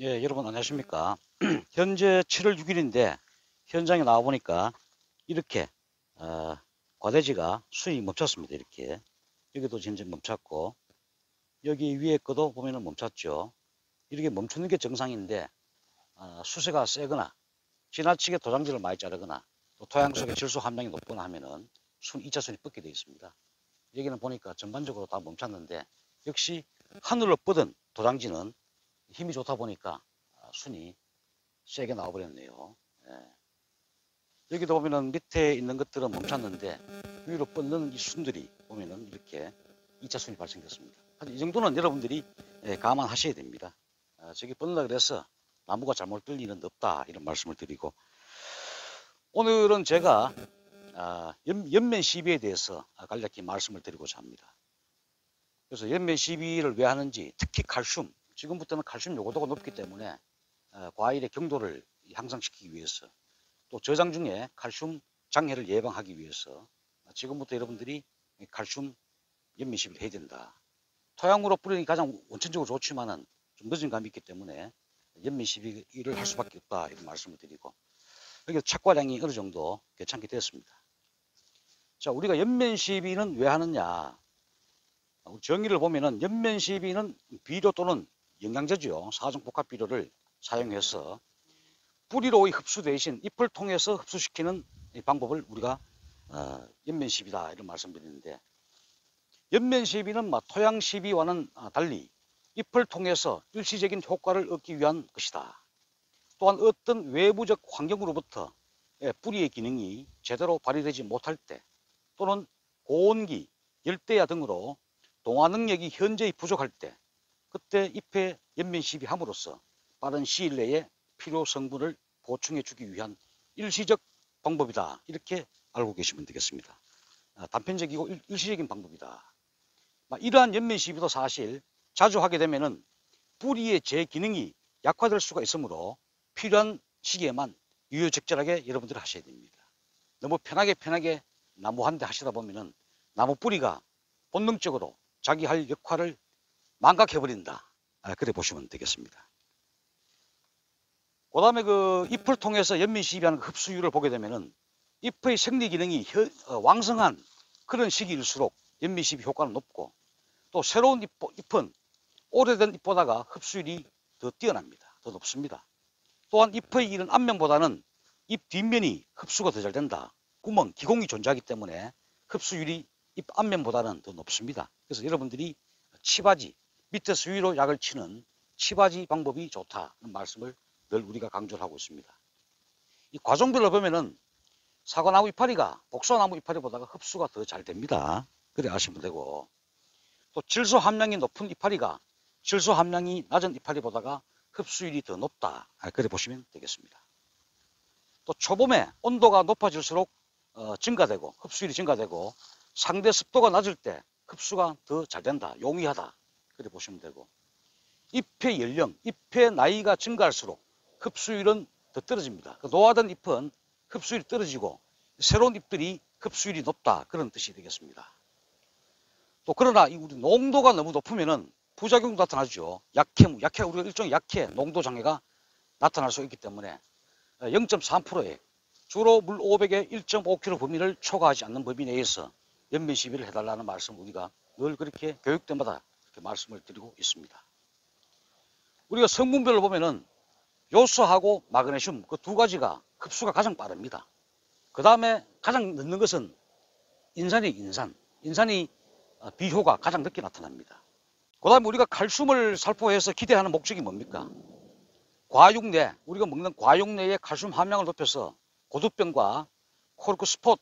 예, 여러분 안녕하십니까. 현재 7월 6일인데 현장에 나와 보니까 이렇게 과대지가 수익이 멈췄습니다. 이렇게 여기도 현재 멈췄고 여기 위에 거도 보면은 멈췄죠. 이렇게 멈추는 게 정상인데 수세가 세거나 지나치게 도장지를 많이 자르거나 또 토양 속에 질소 함량이 높거나 하면은 2차 순이 뻗게 되어 있습니다. 여기는 보니까 전반적으로 다 멈췄는데 역시 하늘로 뻗은 도장지는 힘이 좋다 보니까 순이 세게 나와버렸네요. 예. 여기도 보면은 밑에 있는 것들은 멈췄는데 위로 뻗는 이 순들이 보면은 이렇게 2차 순이 발생됐습니다. 이 정도는 여러분들이 감안하셔야 됩니다. 저기 뻗는다 그래서 나무가 잘못 들 일은 없다 이런 말씀을 드리고 오늘은 제가 연면 시비에 대해서 간략히 말씀을 드리고자 합니다. 그래서 연면 시비를 왜 하는지 특히 칼슘 지금부터는 칼슘 요구도가 높기 때문에 과일의 경도를 향상시키기 위해서 또 저장 중에 칼슘 장애를 예방하기 위해서 지금부터 여러분들이 칼슘 연면 시비를 해야 된다. 토양으로 뿌리는 게 가장 원천적으로 좋지만은 좀 늦은 감이 있기 때문에 연면 시비를 할 수밖에 없다 이런 말씀을 드리고 여기 착과량이 어느 정도 괜찮게 되었습니다. 자, 우리가 연면 시비는 왜 하느냐? 정의를 보면은 연면 시비는 비료 또는 영양제죠. 사종 복합 비료를 사용해서 뿌리로의 흡수 대신 잎을 통해서 흡수시키는 이 방법을 우리가 연면 시비다 이런 말씀드리는데 연면 시비는 토양 시비와는 달리 잎을 통해서 일시적인 효과를 얻기 위한 것이다. 또한 어떤 외부적 환경으로부터 뿌리의 기능이 제대로 발휘되지 못할 때 또는 고온기, 열대야 등으로 동화 능력이 현저히 부족할 때 그때 잎에 연면 시비함으로써 빠른 시일 내에 필요 성분을 보충해 주기 위한 일시적 방법이다. 이렇게 알고 계시면 되겠습니다. 단편적이고 일시적인 방법이다. 이러한 연면 시비도 사실 자주 하게 되면은 뿌리의 제 기능이 약화될 수가 있으므로 필요한 시기에만 유효적절하게 여러분들이 하셔야 됩니다. 너무 편하게 나무 한 대 하시다 보면은 나무 뿌리가 본능적으로 자기 할 역할을 망각해버린다. 그래 보시면 되겠습니다. 그 다음에 그 잎을 통해서 연면 시비하는 흡수율을 보게 되면은 잎의 생리 기능이 왕성한 그런 시기일수록 연면 시비 효과는 높고 또 새로운 잎은 오래된 잎보다가 흡수율이 더 뛰어납니다. 더 높습니다. 또한 잎의 이런 앞면보다는 잎 뒷면이 흡수가 더 잘 된다. 구멍, 기공이 존재하기 때문에 흡수율이 잎 앞면보다는 더 높습니다. 그래서 여러분들이 치바지, 밑에서 위로 약을 치는 치바지 방법이 좋다는 말씀을 늘 우리가 강조를 하고 있습니다. 이 과종별로 보면은 사과나무 이파리가 복숭아나무 이파리보다가 흡수가 더 잘 됩니다. 그래 아시면 되고 또 질소 함량이 높은 이파리가 질소 함량이 낮은 이파리보다가 흡수율이 더 높다. 그래 보시면 되겠습니다. 또 초봄에 온도가 높아질수록 증가되고 흡수율이 증가되고 상대 습도가 낮을 때 흡수가 더 잘 된다. 용이하다. 그래 보시면 되고 잎의 연령, 잎의 나이가 증가할수록 흡수율은 더 떨어집니다. 노화된 잎은 흡수율이 떨어지고 새로운 잎들이 흡수율이 높다. 그런 뜻이 되겠습니다. 또 그러나 우리 농도가 너무 높으면은 부작용도 나타나죠. 약해 우리가 일종의 약해 농도 장애가 나타날 수 있기 때문에 0.3%에 주로 물 500에 1.5kg 범위를 초과하지 않는 범위 내에서 연면 시비를 해달라는 말씀 우리가 늘 그렇게 교육 때마다 그렇게 말씀을 드리고 있습니다. 우리가 성분별로 보면은 요소하고 마그네슘 그 두 가지가 흡수가 가장 빠릅니다. 그 다음에 가장 늦는 것은 인산이 비효가 가장 늦게 나타납니다. 그 다음에 우리가 칼슘을 살포해서 기대하는 목적이 뭡니까? 과육내, 우리가 먹는 과육내의 칼슘 함량을 높여서 고두병과 코르크 스폿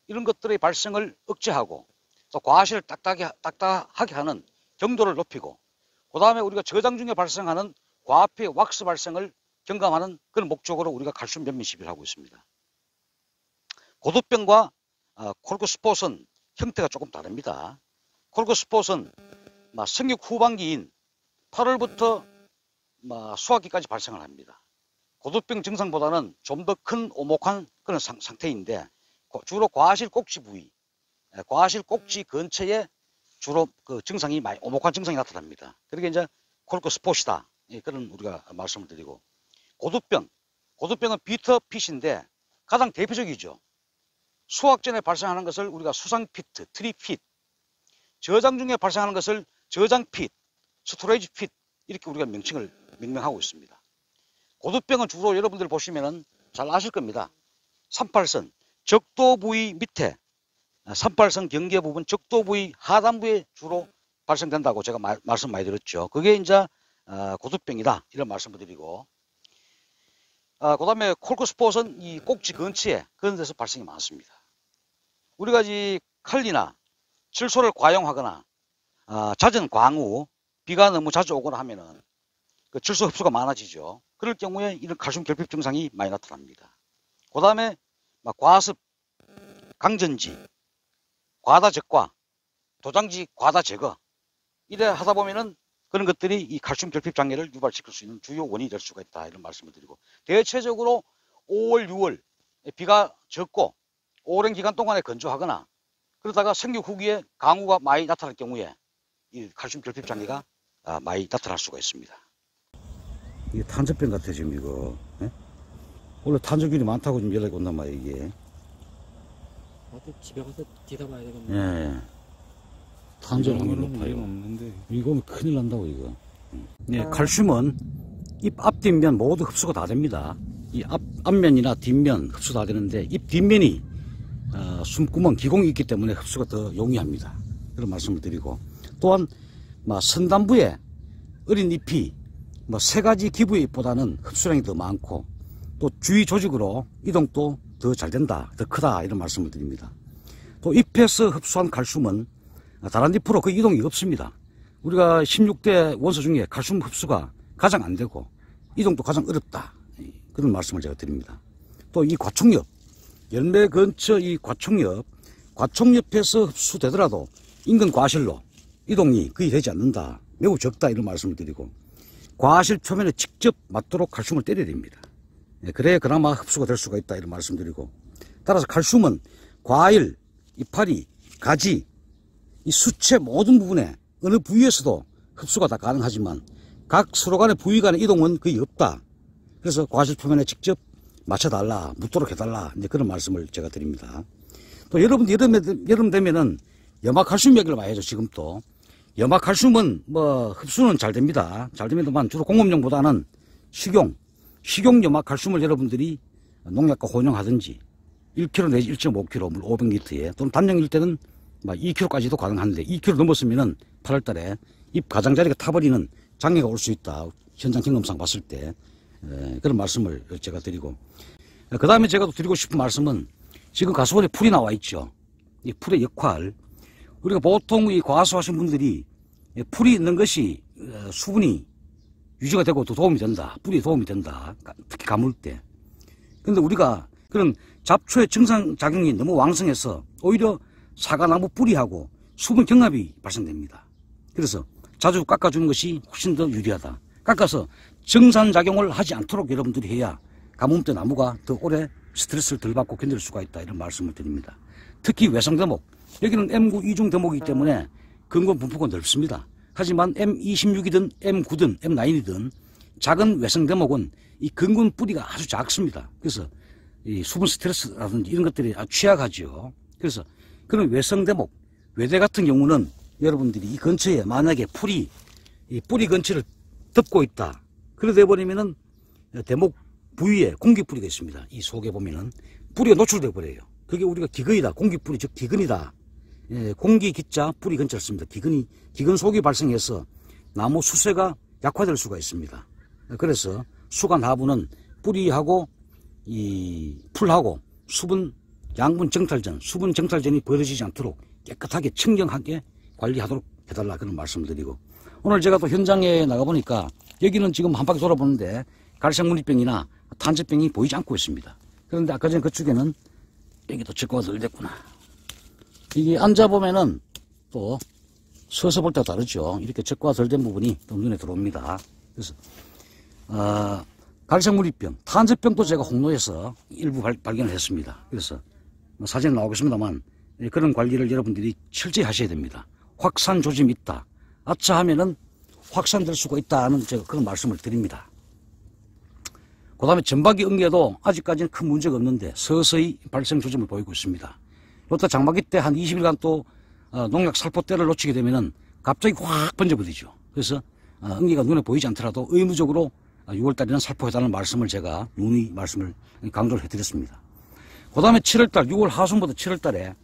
이런 것들의 발생을 억제하고 또 과실을 딱딱하게 하는 경도를 높이고 그 다음에 우리가 저장 중에 발생하는 과폐 왁스 발생을 경감하는 그런 목적으로 우리가 칼슘 연면 시비를 하고 있습니다. 고두병과 코르크 스폿은 형태가 조금 다릅니다. 코르크 스폿은 성육 후반기인 8월부터 수학기까지 발생을 합니다. 고두병 증상보다는 좀 더 큰 오목한 그런 상태인데 주로 과실 꼭지 부위, 과실 꼭지 근처에 주로 그 증상이 오목한 증상이 나타납니다. 그러게 이제 코르크 스폿이다. 예, 그런 우리가 말씀을 드리고, 고두병은 비터핏인데 가장 대표적이죠. 수확 전에 발생하는 것을 우리가 수상피트, 트리핏, 저장 중에 발생하는 것을 저장핏, 스토레이지핏, 이렇게 우리가 명명하고 있습니다. 고두병은 주로 여러분들 보시면은 잘 아실 겁니다. 38선 적도 부위 밑에, 38선 경계 부분 적도 부위 하단부에 주로 발생된다고 제가 말씀 많이 드렸죠. 그게 이제 고두병이다, 이런 말씀을 드리고, 그 다음에 콜코스폿은 이 꼭지 근처에 그런 데서 발생이 많습니다. 우리가 이 칼리나 질소를 과용하거나 잦은 광우, 비가 너무 자주 오거나 하면은 그 질소 흡수가 많아지죠. 그럴 경우에 이런 칼슘 결핍 증상이 많이 나타납니다. 그 다음에 과습, 강전지, 과다 적과, 도장지 과다 제거, 이래 하다 보면은 그런 것들이 이 칼슘 결핍 장애를 유발시킬 수 있는 주요 원인이 될 수가 있다, 이런 말씀을 드리고, 대체적으로 5월, 6월 비가 적고 오랜 기간 동안에 건조하거나 그러다가 생육 후기에 강우가 많이 나타날 경우에 이 칼슘 결핍 장애가 많이 나타날 수가 있습니다. 이게 탄저병 같아 지금 이거. 예? 원래 탄저균이 많다고 지금 연락이 온단 말이야 이게. 집에 가서 뒤다봐야 되겠네. 예. 탄저는 높아요. 없는데. 이거는 큰일 난다고 이거. 예, 칼슘은 입 앞뒷면 모두 흡수가 다 됩니다. 이 앞면이나 뒷면 흡수 다 되는데 입 뒷면이 숨구멍, 기공이 있기 때문에 흡수가 더 용이합니다. 그런 말씀을 드리고, 또한 선단부에 어린 잎이 세 가지 기부의 잎보다는 흡수량이 더 많고, 또 주위 조직으로 이동도 더 잘 된다, 더 크다, 이런 말씀을 드립니다. 또 잎에서 흡수한 칼슘은 다른 잎으로 그 이동이 없습니다. 우리가 16대 원소 중에 칼슘 흡수가 가장 안 되고 이동도 가장 어렵다, 그런 말씀을 제가 드립니다. 또 이 과촉엽, 열매 근처 이 과촉엽에서 흡수되더라도 인근 과실로 이동이 거의 되지 않는다, 매우 적다, 이런 말씀을 드리고, 과실 표면에 직접 맞도록 칼슘을 때려야 됩니다. 그래야 그나마 흡수가 될 수가 있다, 이런 말씀드리고, 따라서 칼슘은 과일, 이파리, 가지, 이 수체 모든 부분에 어느 부위에서도 흡수가 다 가능하지만 각 서로 간의 부위 간의 이동은 거의 없다. 그래서 과실 표면에 직접 맞춰달라, 묻도록 해달라, 이제 그런 말씀을 제가 드립니다. 또 여러분 여름 되면은 염화칼슘 얘기를 많이 하죠. 지금 또 염화칼슘은 흡수는 잘 됩니다. 잘 됩니다만 주로 공업용보다는 식용 염화칼슘을 여러분들이 농약과 혼용하든지 1kg 내지 1.5kg 물 500리터에, 또는 단량일 때는 2kg까지도 가능한데 2kg 넘었으면은 8월달에 잎 가장자리가 타버리는 장애가 올 수 있다, 현장 경험상 봤을 때. 그런 말씀을 제가 드리고, 그 다음에 제가 또 드리고 싶은 말씀은, 지금 가수원에 풀이 나와 있죠. 이 풀의 역할, 우리가 보통 이 과수하신 분들이 풀이 있는 것이 수분이 유지가 되고 또 도움이 된다, 뿌리에 도움이 된다, 특히 가물 때. 근데 우리가 그런 잡초의 정상작용이 너무 왕성해서 오히려 사과나무 뿌리하고 수분 경합이 발생됩니다. 그래서 자주 깎아주는 것이 훨씬 더 유리하다. 깎아서 정산작용을 하지 않도록 여러분들이 해야 가뭄때 나무가 더 오래 스트레스를 덜 받고 견딜 수가 있다, 이런 말씀을 드립니다. 특히 외상대목, 여기는 M9 이중 대목이기 때문에 근권 분포가 넓습니다. 하지만 M26이든 M9든 M9이든 작은 외상대목은 이 근권 뿌리가 아주 작습니다. 그래서 이 수분 스트레스라든지 이런 것들이 아주 취약하죠. 그래서 그런 외상대목, 외대 같은 경우는 여러분들이 이 근처에 만약에 이 뿌리 근처를 덮고 있다, 그러다 버리면은 대목 부위에 공기뿌리가 있습니다. 이 속에 보면은 뿌리가 노출되어 버려요. 그게 우리가 기근이다, 공기뿌리, 즉 기근이다. 공기 기자 뿌리 근처를 씁니다. 기근 속이 발생해서 나무 수세가 약화될 수가 있습니다. 그래서 수간 하부는 뿌리하고 이 풀하고 양분 정탈전, 수분 정탈전이 벌어지지 않도록 깨끗하게 청정하게 관리하도록 해달라, 그런 말씀을 드리고, 오늘 제가 또 현장에 나가보니까 여기는 지금 한 바퀴 돌아보는데 갈색무늬병이나 탄저병이 보이지 않고 있습니다. 그런데 아까 전에 그쪽에는 여기도 적과가 덜 됐구나. 이게 앉아보면은 또 서서 볼 때가 다르죠. 이렇게 적과가 덜 된 부분이 또 눈에 들어옵니다. 그래서 갈색무늬병, 탄저병도 제가 홍로에서 일부 발견을 했습니다. 그래서 사진에 나오겠습니다만 그런 관리를 여러분들이 철저히 하셔야 됩니다. 확산 조짐이 있다, 아차 하면은 확산될 수가 있다는 제가 그런 말씀을 드립니다. 그 다음에 점박이 응애도 아직까지는 큰 문제가 없는데 서서히 발생 조짐을 보이고 있습니다. 이것도 장마기 때 한 20일간 또 농약 살포 때를 놓치게 되면은 갑자기 확 번져버리죠. 그래서 응애가 눈에 보이지 않더라도 의무적으로 6월달에는 살포해달라는 말씀을 제가 누누이 말씀을 강조를 해드렸습니다. 그 다음에 7월달, 6월 하순부터 7월달에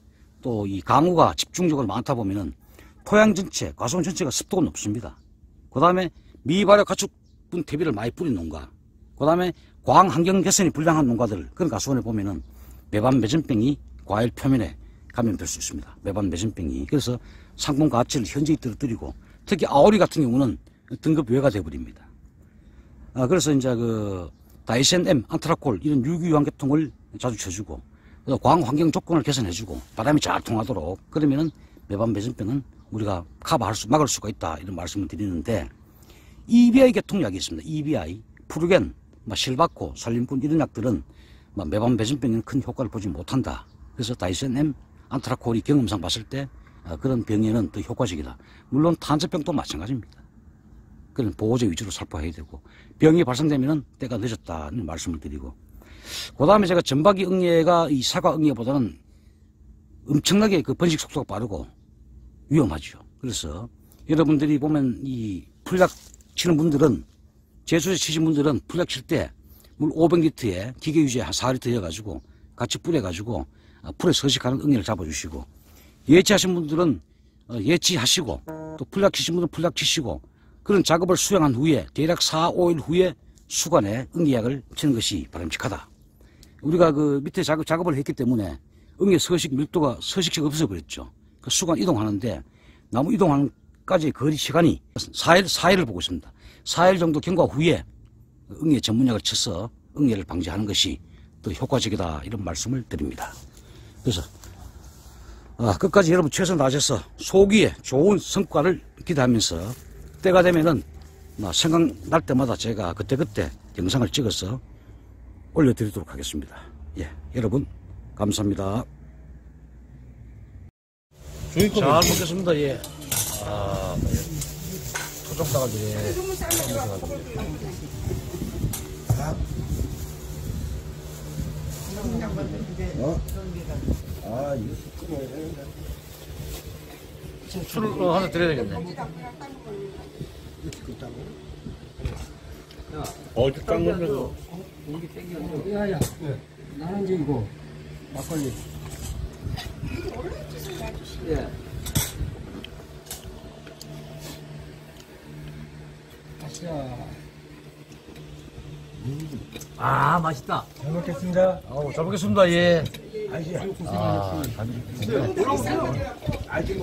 또 이 강우가 집중적으로 많다 보면은 토양 전체, 과수원 전체가 습도가 높습니다. 그 다음에 미발효 가축분 퇴비를 많이 뿌린 농가, 그 다음에 광 환경 개선이 불량한 농가들, 그런 가수원에 보면은 매반 매진병이 과일 표면에 감염될 수 있습니다. 매반 매진병이. 그래서 상품 가치를 현저히 떨어뜨리고 특히 아오리 같은 경우는 등급 외가 되어버립니다. 그래서 이제 그 다이센M, 안트라콜 이런 유기유한 계통을 자주 쳐주고 광 환경 조건을 개선해주고 바람이 잘 통하도록 그러면은 매반 매진병은 우리가 막을 수가 있다 이런 말씀을 드리는데 EBI 계통약이 있습니다. EBI, 프루겐, 실바코, 살림꾼 이런 약들은 매반 매진병에는 큰 효과를 보지 못한다. 그래서 다이센M, 안트라콜이 경험상 봤을 때 그런 병에는 더 효과적이다. 물론 탄저병도 마찬가지입니다. 그런 보호제 위주로 살포해야 되고 병이 발생되면은 때가 늦었다는 말씀을 드리고 그 다음에 제가 점박이 응애가 이 사과 응애보다는 엄청나게 그 번식 속도가 빠르고 위험하죠. 그래서 여러분들이 보면 이 풀약 치는 분들은 제수제 치신 분들은 풀약 칠 때 물 500리터에 기계 유제 한 4리터 해가지고 같이 뿌려가지고 풀에 서식하는 응애를 잡아주시고 예치하신 분들은 예치하시고 또 풀약 치신 분들은 풀약 치시고 그런 작업을 수행한 후에 대략 4, 5일 후에 수관에 응애약을 치는 것이 바람직하다. 우리가 그 밑에 작업을 했기 때문에 응애 서식 밀도가 서식지가 없어버렸죠. 그 수관 이동하는데 나무 이동하는까지의 거리 시간이 4일을 보고 있습니다. 4일 정도 경과 후에 응애 전문약을 쳐서 응애를 방지하는 것이 더 효과적이다 이런 말씀을 드립니다. 그래서 끝까지 여러분 최선 다하셔서 소기에 좋은 성과를 기대하면서 때가 되면은 생각날 때마다 제가 그때그때 영상을 찍어서 올려드리도록 하겠습니다. 예, 여러분 감사합니다. 잘 먹겠습니다. 예. 토종닭을 예. 술 하나 드려야 되겠네. 어디 깐 건데도. 야야, 나는 이제 이거 막걸리. 예. 아, 맛있다. 잘 먹겠습니다. 잘 먹겠습니다. 예. 아직